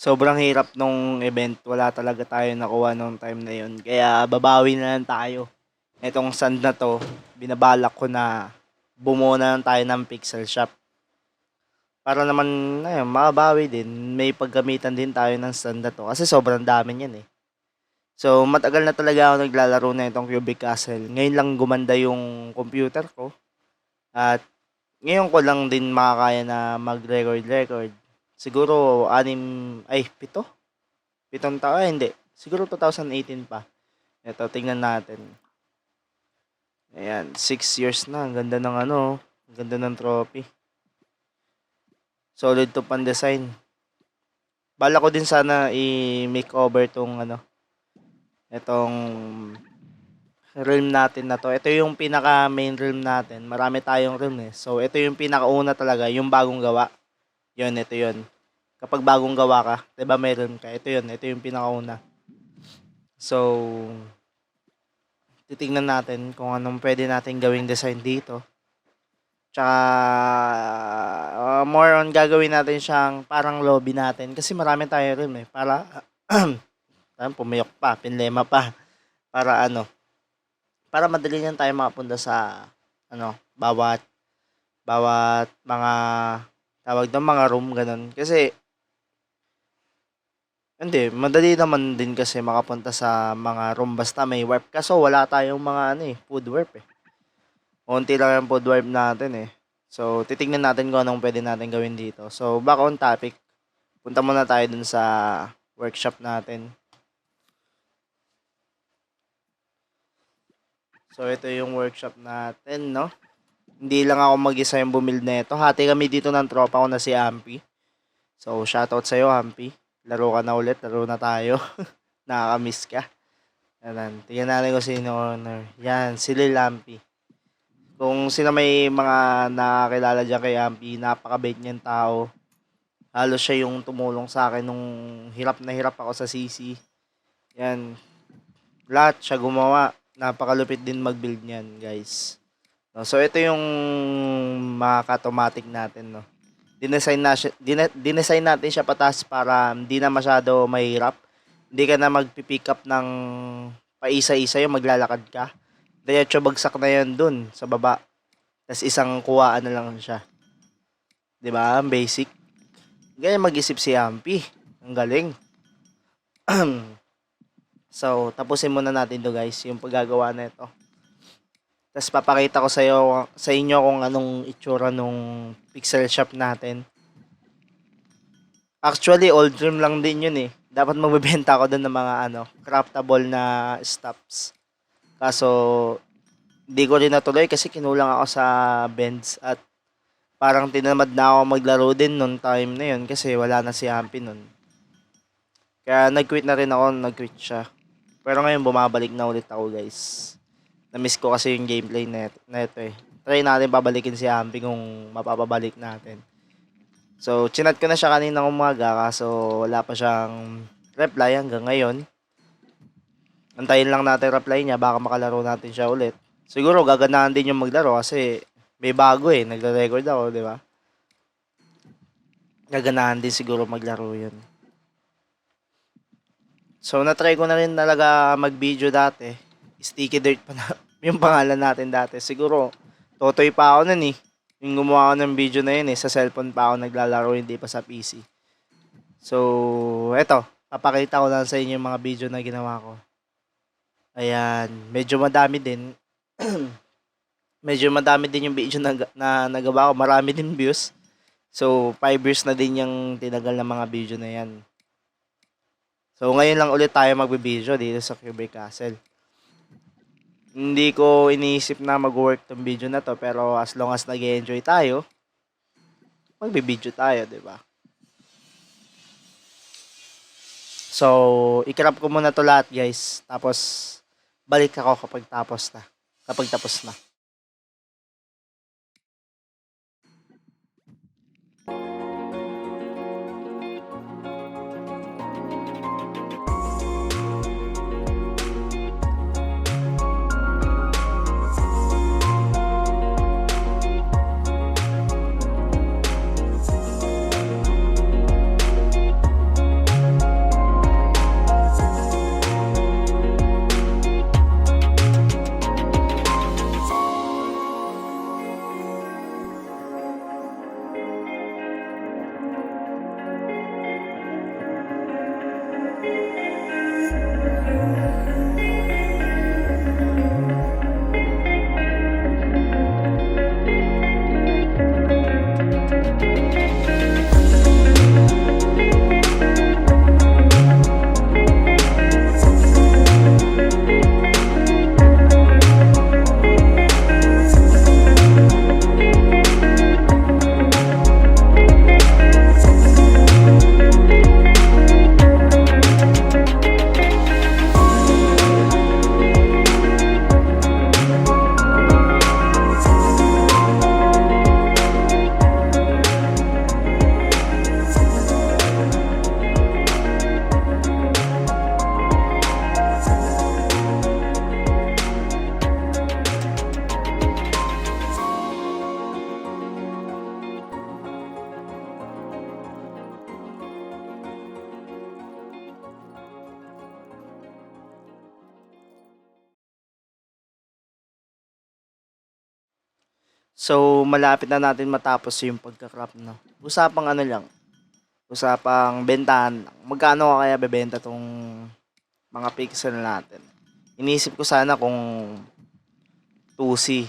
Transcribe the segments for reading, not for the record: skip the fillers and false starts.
Sobrang hirap nung event, wala talaga tayo nakuha nung time na yun. Kaya babawi na lang tayo. Etong sand na 'to, binabalak ko na bumuo na lang tayo ng pixel shop. Para naman ayun, makabawi din, may paggamitan din tayo ng sand na 'to kasi sobrang dami niyan, eh. So, matagal na talaga ako naglalaro nitong Cubic Castle. Ngayon lang gumanda yung computer ko at ngayon ko lang din makakaya na mag-record-record. Siguro 7 pitong taon, ay hindi. Siguro 2018 pa. Eto, tingnan natin. Ayan, 6 years na. Ang ganda ng ano, ang ganda ng trophy. Solid to pan design. Bala ko din sana i-makeover tong ano, etong realm natin na to. Ito yung pinaka main realm natin. Marami tayong realm eh. So, ito yung pinakauna talaga, yung bagong gawa. Yun, ito yun. Kapag bagong gawa ka, 'di ba may realm ka? Ito yun, ito yung pinakauna. So, titingnan natin kung anong pwede natin gawing design dito. Tsaka, more on gagawin natin siyang parang lobby natin kasi marami tayo rin eh. Para, ayun, pumiyok pa, pinlema pa. Para ano, para madali lang tayo makapunta sa ano, bawat bawat mga tawag doon, mga room ganun. Kasi hindi, madali naman din kasi makapunta sa mga room basta may warp. Kaso wala tayong mga ano eh, food warp eh. Onti lang yung food warp natin eh. So, titignan natin kung anong pwede natin gawin dito. So, back on topic, punta muna tayo dun sa workshop natin. So, ito yung workshop natin, no? Hindi lang ako mag-isa yung bumili nito. Hati kami dito ng tropa ko na si Ampi. So, shoutout sa'yo, Ampi. Laro ka na ulit, laro na tayo. Nakakamiss ka. Ayan, tingnan natin kung sino owner. Yan, si Lil Ampi. Kung sino may mga nakakilala dyan kay Ampi, napakabait niyang tao. Halos siya yung tumulong sa akin nung hirap na hirap ako sa CC. Yan, lahat siya gumawa. Napakalupit din mag-build niyan, guys. No, so ito yung mga automatic natin, no. Dinesign natin siya patas para hindi na masyado mahirap. Hindi ka na magpi-pick up ng paisa-isa yung maglalakad ka. Diretso bagsak na yan dun sa baba. Tapos isang kuwaan na lang siya. 'Di ba? Basic. Ganyan mag-isip si Ampi. Ang galing. So, tapusin muna natin to guys, yung paggagawa na ito. Tapos papakita ko sa inyo kung anong itsura nung pixel shop natin. Actually, old dream lang din yun eh. Dapat magbebenta ako doon ng mga ano, craftable na stops. Kaso, di ko rin natuloy kasi kinulang ako sa bends at parang tinamad na ako maglaro din nung time na yun kasi wala na si Ampi nun. Kaya nag-quit na rin ako, nag-quit siya. Pero ngayon bumabalik na ulit ako guys. Na-miss ko kasi yung gameplay na ito eh. Try natin pabalikin si Ampi kung mapapabalik natin. So, chinat ko na siya kaninang umaga kaso wala pa siyang reply hanggang ngayon. Antayin lang natin reply niya, baka makalaro natin siya ulit. Siguro gaganahan din yung maglaro kasi may bago eh, nagre-record ako, di ba? Gaganahan din siguro maglaro yun. So, na-try ko na rin talaga mag-video dati. Sticky Dirt pa na yung pangalan natin dati. Siguro, totoy pa ako nun eh. Yung gumawa ako ng video na yun eh, sa cellphone pa ako naglalaro, hindi pa sa PC. So, eto, papakita ko lang sa inyo yung mga video na ginawa ko. Ayan, medyo madami din. Medyo madami din yung video na nagawa ko. Marami din views. So, 5 years na din yung tinagal ng mga video na yan. So, ngayon lang ulit tayo magbe-video dito sa Cubic Castle. Hindi ko iniisip na mag-work tong video na to, pero as long as nag-enjoy tayo, magbe-video tayo, di ba? So, i-crop ko muna to lahat, guys. Tapos, balik ako kapag tapos na. Kapag tapos na. So, malapit na natin matapos yung pagka-crop, no? Usapang ano lang, usapang bentahan lang. Magkano kaya bebenta 'tong mga pixel natin? Iniisip ko sana kung 2C,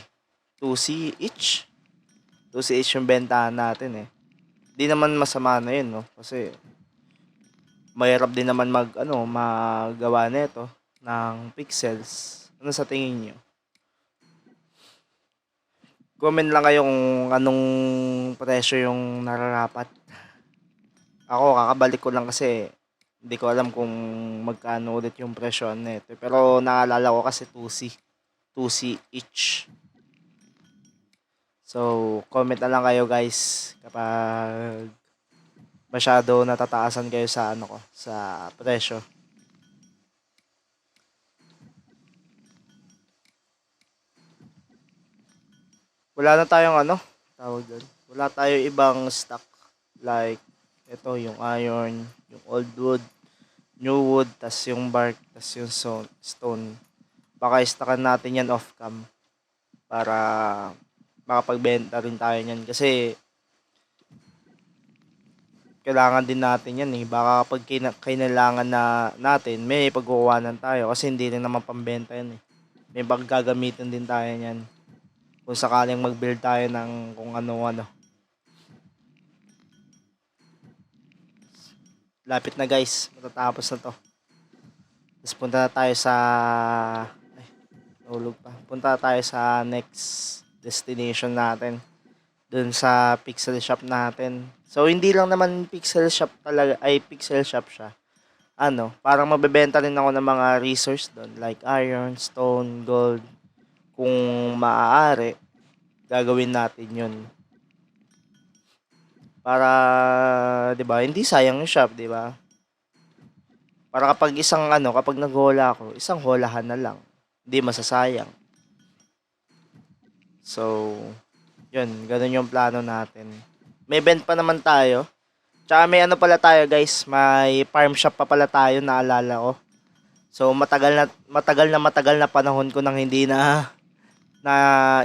2C each, 2C each yung bentahan natin, eh. 'Di naman masama na yun, 'no? Kasi mahirap din naman mag-ano, magawa nito ng pixels. Ano sa tingin niyo? Comment lang kayo kung anong presyo yung nararapat. Ako, kakabalik ko lang kasi hindi ko alam kung magkano ulit yung presyo nito. Pero naalala ko kasi 2C. 2C each. So, comment na lang kayo guys kapag masyado natataasan kayo sa ano ko, sa presyo. Wala na tayong ano, tawag doon. Wala tayong ibang stock like ito yung iron, yung old wood, new wood, tas yung bark, tas yung stone. Baka stockan natin yan off cam para makapagbenta rin tayo niyan kasi kailangan din natin yan eh. Baka kapag kailangan na natin, may pagkukuhanan tayo kasi hindi rin naman pambenta yan eh. May paggagamitin din tayo niyan. Kung sakaling mag-build tayo ng kung ano-ano. Lapit na guys, matatapos na to. Tapos punta na tayo sa... Ay, nahulog pa. Punta tayo sa next destination natin. Dun sa pixel shop natin. So, hindi lang naman pixel shop talaga, ay pixel shop siya. Ano, parang mabebenta rin ako ng mga resource doon. Like iron, stone, gold. Kung maaari, gagawin natin yun. Para, di ba, hindi sayang yung shop, di ba? Para kapag isang ano, kapag naghola ako, isang holahan na lang. Hindi masasayang. So, yun, ganun yung plano natin. May bent pa naman tayo. Tsaka may ano pala tayo guys, may farm shop pa pala tayo, naalala ko. So, matagal na panahon ko nang hindi na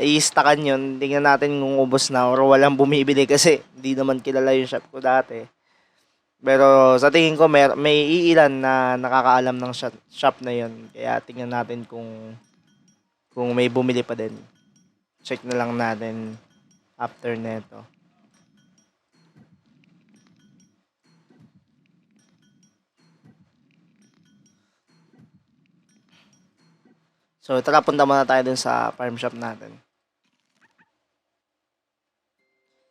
i-stockan yun. Tingnan natin kung ubos na or walang bumibili kasi hindi naman kilala yung shop ko dati. Pero sa tingin ko may iilan na nakakaalam ng shop na yun. Kaya tingnan natin kung may bumili pa din. Check na lang natin after neto. So tara, punta muna tayo dun sa farm shop natin.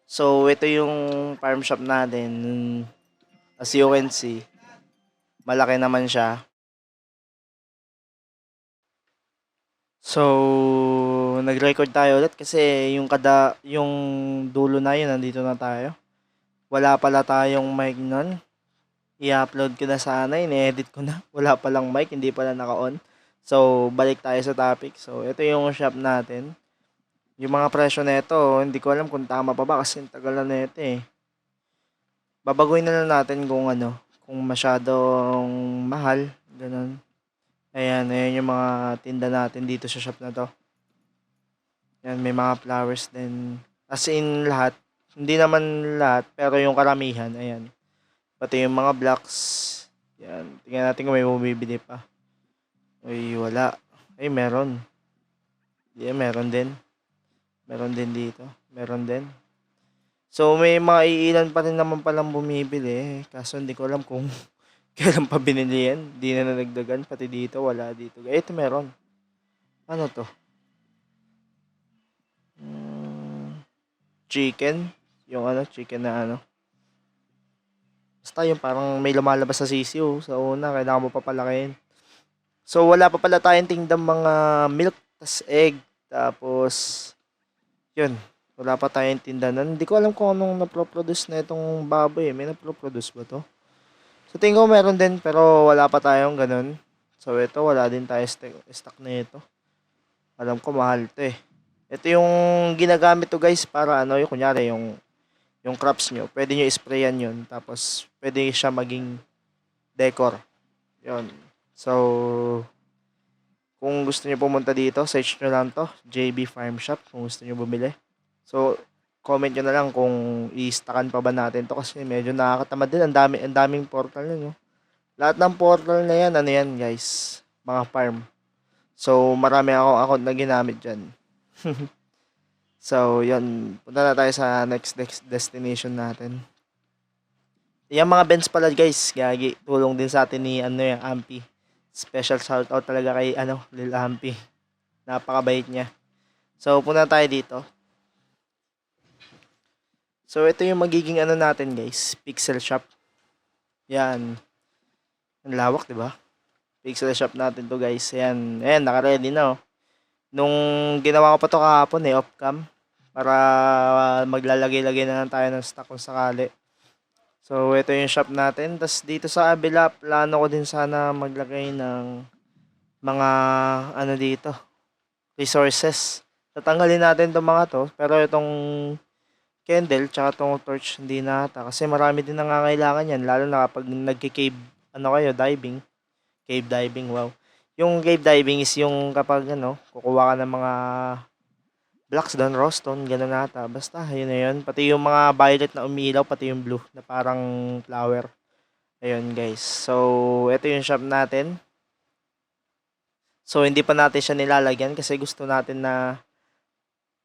So ito yung farm shop natin. As you can see, malaki naman siya. So, nag-record tayo ulit kasi yung dulo na yun, nandito na tayo. Wala pala tayong mic nun. I-upload ko na sana, in-edit ko na. Wala palang mic, hindi pala naka-on. So, balik tayo sa topic. So, ito yung shop natin. Yung mga presyo nito, hindi ko alam kung tama pa ba kasi tagal na nito eh. Babaguhin na lang natin kung ano, kung masyadong mahal, ganun. Ayan yung mga tinda natin dito sa shop na to. Yan, may mga flowers din. As in lahat. Hindi naman lahat, pero yung karamihan, ayan. Pati yung mga blocks. Yan, tingnan natin kung may bumibili pa. Uy, wala. Ay, meron. Yeah, meron din. Meron din dito. Meron din. So, may mga iilan pa rin naman palang bumibili. Kaso hindi ko alam kung kailan pa binili yan. Di na nalagdagan. Pati dito, wala dito. Ito meron. Ano to? Chicken. Yung ano, chicken na ano. Basta yung parang may lumalabas sa sisiyo. Sa una, kailangan mo papalakihin. So, wala pa pala tayong tingdang mga milk, tas egg, tapos, yun. Wala pa tayong tinda na. Hindi ko alam kung anong naproproduce na itong baboy. May naproproduce ba to? So, tingin ko meron din, pero wala pa tayong ganun. So, ito, wala din tayo stock na ito. Alam ko, mahal to eh. Ito yung ginagamit to guys para ano, yung kunyari, yung crops nyo. Pwede nyo sprayan yun. Tapos, pwede siya maging decor. Yun. So, kung gusto niyo pumunta dito, search nyo lang to, JB Farm Shop, kung gusto niyo bumili. So, comment nyo na lang kung i-stackan pa ba natin to kasi medyo nakakatamad din. Ang daming portal nun, no? Lahat ng portal na yan, ano yan, guys? Mga farm. So, marami akong account na ginamit dyan. So, yun. Punta na tayo sa next destination natin. Yung mga bends pala, guys. Gagi. Tulong din sa atin ni, ano yung Ampi. Special shoutout talaga kay, Lil Ampi. Napakabait niya. So, punta tayo dito. So, ito yung magiging ano natin, guys. Pixel shop. Yan. Ang lawak, di ba? Pixel shop natin to, guys. Ayan. Ayan, naka-ready na, oh. Nung ginawa ko pa to kahapon, off-cam. Para maglalagay-lagay na lang tayo ng stock kung sakali. So, ito yung shop natin. Tapos, dito sa abila, plano ko din sana maglagay ng mga, dito, resources. Tatanggalin natin itong mga to. Pero itong candle, tsaka itong torch, hindi na ata. Kasi marami din nangangailangan yan. Lalo na kapag nagki-cave, diving. Cave diving, wow. Yung cave diving is yung kapag, kukuha ka ng mga blocks doon, rostone, gano'n ata. Basta, yun na yun. Pati yung mga violet na umiilaw, pati yung blue na parang flower. Ayun, guys. So, ito yung shop natin. So, hindi pa natin siya nilalagyan kasi gusto natin na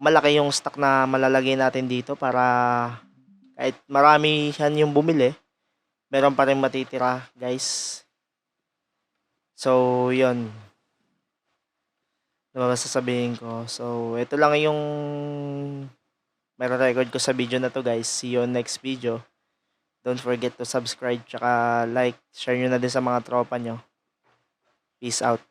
malaki yung stock na malalagay natin dito para kahit marami yan yung bumili, meron pa rin matitira, guys. So, yun. Ano ba sasabihin ko? So, ito lang yung record ko sa video na to, guys. See you on next video. Don't forget to subscribe, tsaka like, share nyo na din sa mga tropa nyo. Peace out.